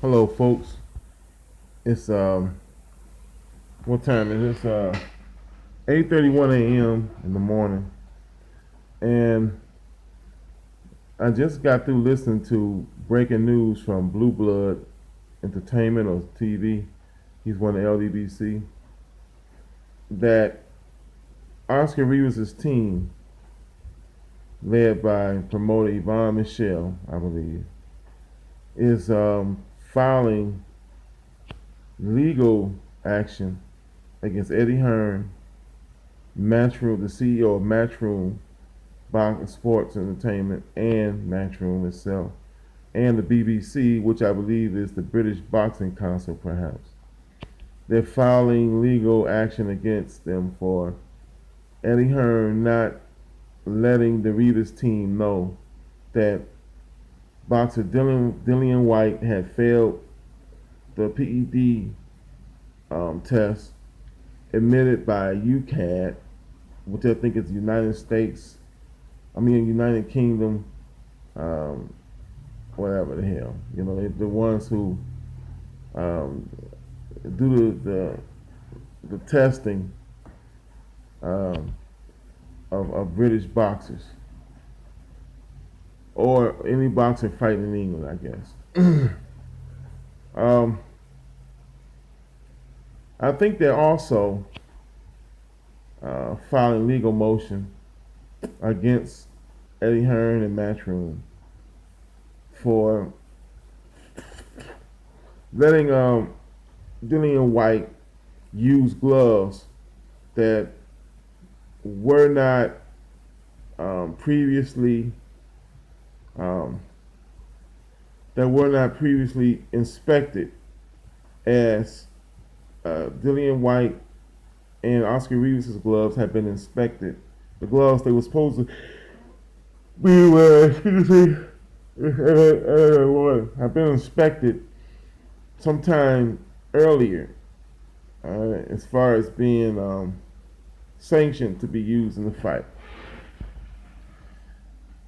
Hello, folks. It's what time is this? 8:31 a.m. in the morning, and I just got through listening to breaking news from Blue Blood Entertainment or TV. He's one of LDBC that Oscar Rivas' team, led by promoter Yvonne Michelle, I believe, is filing legal action against Eddie Hearn, Matchroom, the CEO of Matchroom Box Sports Entertainment, and Matchroom itself, and the BBC, which I believe is the British Boxing Council, perhaps. They're filing legal action against them for Eddie Hearn not letting the Rivas team know that boxer Dillian White had failed the PED test admitted by UCAD, which I think is United Kingdom, um, whatever the hell. They're the ones who um, do the testing um, of British boxers or any boxer fighting in England, I guess. um, I think they're also filing legal motion against Eddie Hearn and Matchroom for letting Dillian White use gloves that were not previously um, inspected as Dillian White and Oscar Rivas' gloves have been inspected. The gloves they were supposed to be have been inspected sometime earlier, as far as being sanctioned to be used in the fight.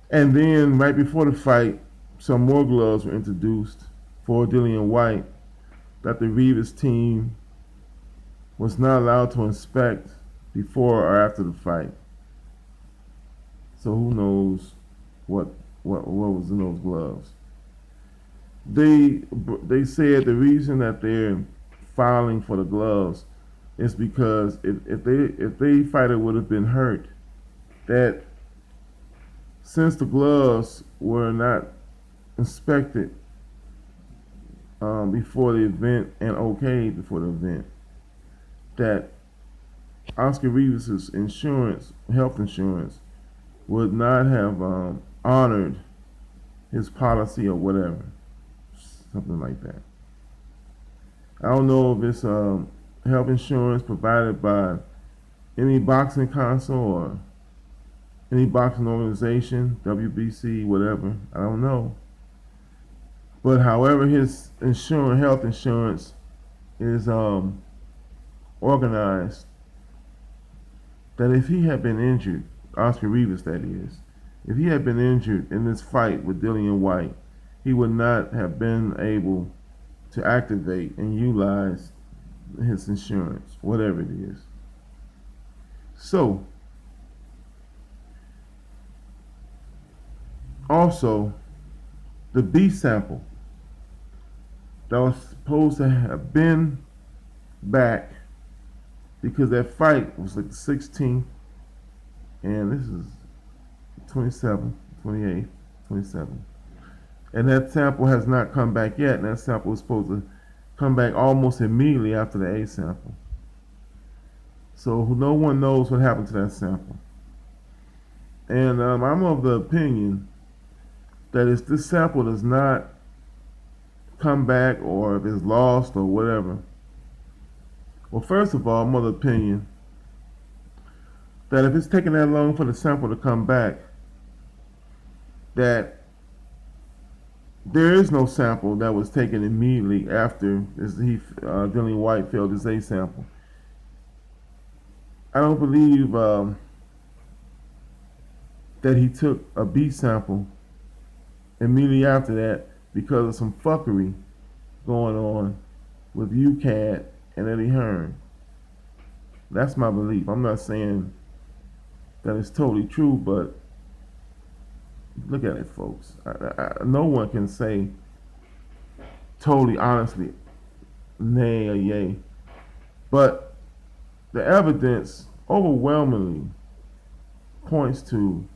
And then right before the fight, some more gloves were introduced for Dillian White that the Rivas team was not allowed to inspect before or after the fight. So who knows what was in those gloves? They said the reason that they're filing for the gloves is because if the fighter would have been hurt, that since the gloves were not inspected before the event and okayed before the event, that Oscar Rivas' health insurance, would not have honored his policy or whatever, something like that. I don't know if it's health insurance provided by any boxing council or any boxing organization, WBC, whatever. I don't know. But however his health insurance is organized, that if he had been injured, Oscar Rivas that is, if he had been injured in this fight with Dillian White, he would not have been able to activate and utilize his insurance, whatever it is. So, also, the B sample that was supposed to have been back because that fight was like the 16th, and this is 27th, 28th, 27th. And that sample has not come back yet, and that sample was supposed to come back almost immediately after the A sample. So no one knows what happened to that sample. And I'm of the opinion that if this sample does not come back or if it's lost or whatever, well, first of all, I'm of the opinion that if it's taking that long for the sample to come back, that there is no sample that was taken immediately after Dillian White failed his A sample. I don't believe that he took a B sample immediately after that because of some fuckery going on with UCAD and Eddie Hearn. That's my belief. I'm not saying that it's totally true, but look at it, folks. No one can say totally honestly nay or yay, but the evidence overwhelmingly points to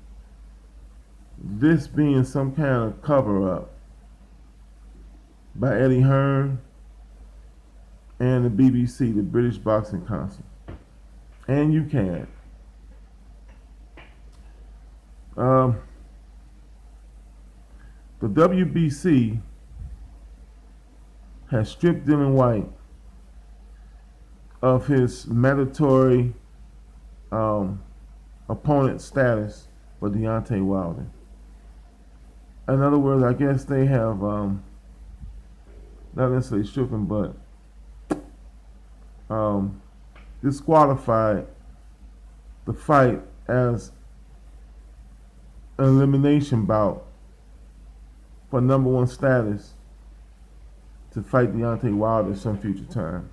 this being some kind of cover up by Eddie Hearn and the BBC, the British Boxing Council, and UCAD. The WBC has stripped Dillian Whyte of his mandatory opponent status for Deontay Wilder. In other words, I guess they have not necessarily stripped him, but disqualified the fight as an elimination bout for number one status to fight Deontay Wilder some future time.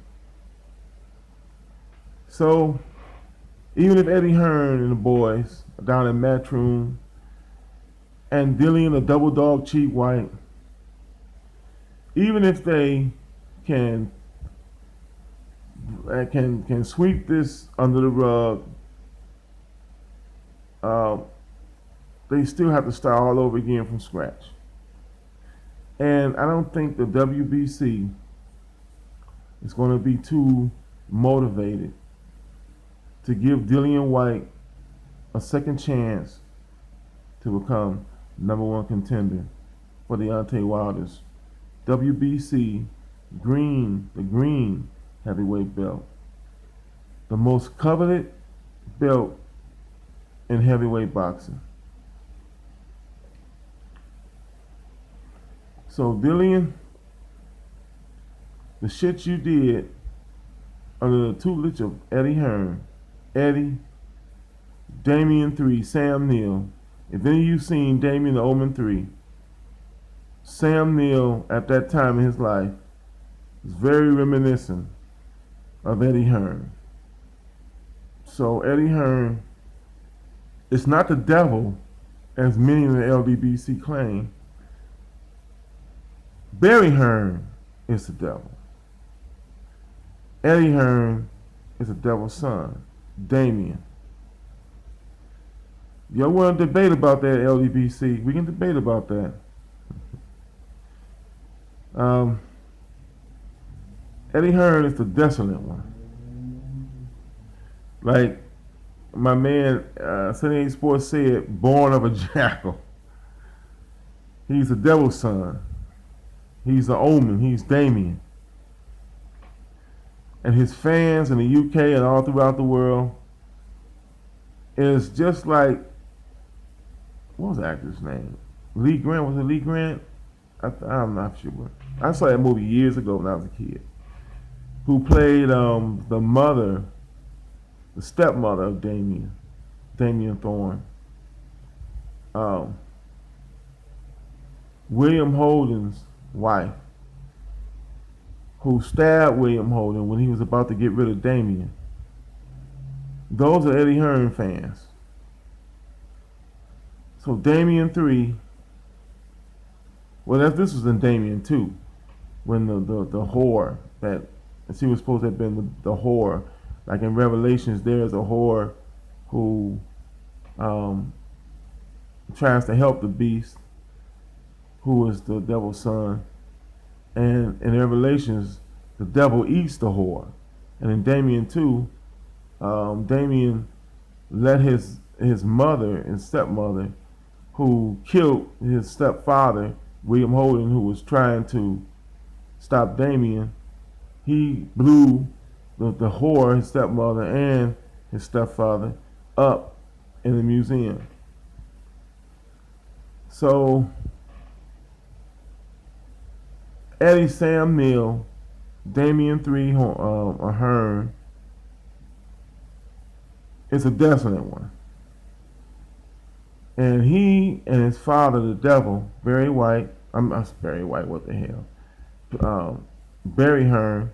So, even if Eddie Hearn and the boys are down in Matchroom and Dillian, a double dog cheat White, even if they can sweep this under the rug, they still have to start all over again from scratch. And I don't think the WBC is going to be too motivated to give Dillian Whyte a second chance to become number one contender for Deontay Wilder's WBC the green heavyweight belt, the most coveted belt in heavyweight boxing. So Dillian, the shit you did under the tutelage of Eddie Hearn, Eddie, Damien 3, Sam Neill. If any of you seen Damien the Omenlll 3, Sam Neill at that time in his life was very reminiscent of Eddie Hearn. So Eddie Hearn is not the devil as many in the LDBC claim. Barry Hearn is the devil. Eddie Hearn is the devil's son, Damien. Y'all want to debate about that, LDBC? We can debate about that. Eddie Hearn is the desolate one. Like my man, 78 Sports said, born of a jackal. He's the devil's son. He's the Omen. He's Damien. And his fans in the UK and all throughout the world is just like, what was the actor's name? Lee Grant. Was it Lee Grant? I'm not sure. I saw that movie years ago when I was a kid. Who played the mother, the stepmother of Damien Thorne. William Holden's wife, who stabbed William Holden when he was about to get rid of Damien. Those are Eddie Hearn fans. So Damien 3, well, this was in Damien 2, when the whore that she was supposed to have been the whore, like in Revelations, there's a whore who tries to help the beast, who is the devil's son, and in Revelations, the devil eats the whore. And in Damien 2, Damien let his mother and stepmother, who killed his stepfather, William Holden, who was trying to stop Damien, he blew the whore, his stepmother, and his stepfather up in the museum. So Eddie, Sam Neill, Damien 3, Hearn is a desolate one. And he and his father, the devil, Barry White, Barry White, what the hell? Barry Hearn,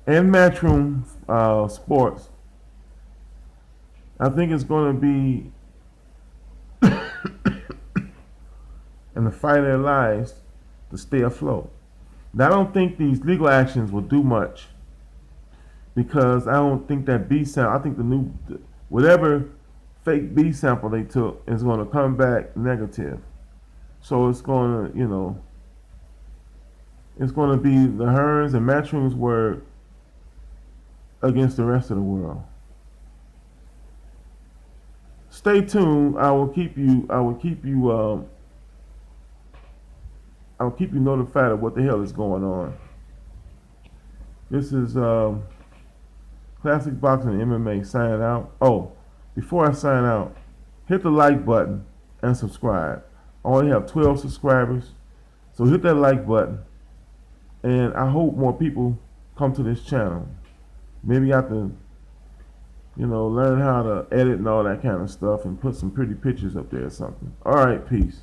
and Matchroom Sports. I think it's going to be in the fight of their lives to stay afloat. Now, I don't think these legal actions will do much because I don't think that B sample. I think whatever fake B sample they took is going to come back negative. So it's going to, it's going to be the Hearns and Matchroom's word against the rest of the world. Stay tuned. I will keep you notified of what the hell is going on. This is Classic Boxing and MMA signing out. Oh, before I sign out, hit the like button and subscribe. I only have 12 subscribers, so hit that like button. And I hope more people come to this channel. Maybe I have to, learn how to edit and all that kind of stuff and put some pretty pictures up there or something. All right, peace.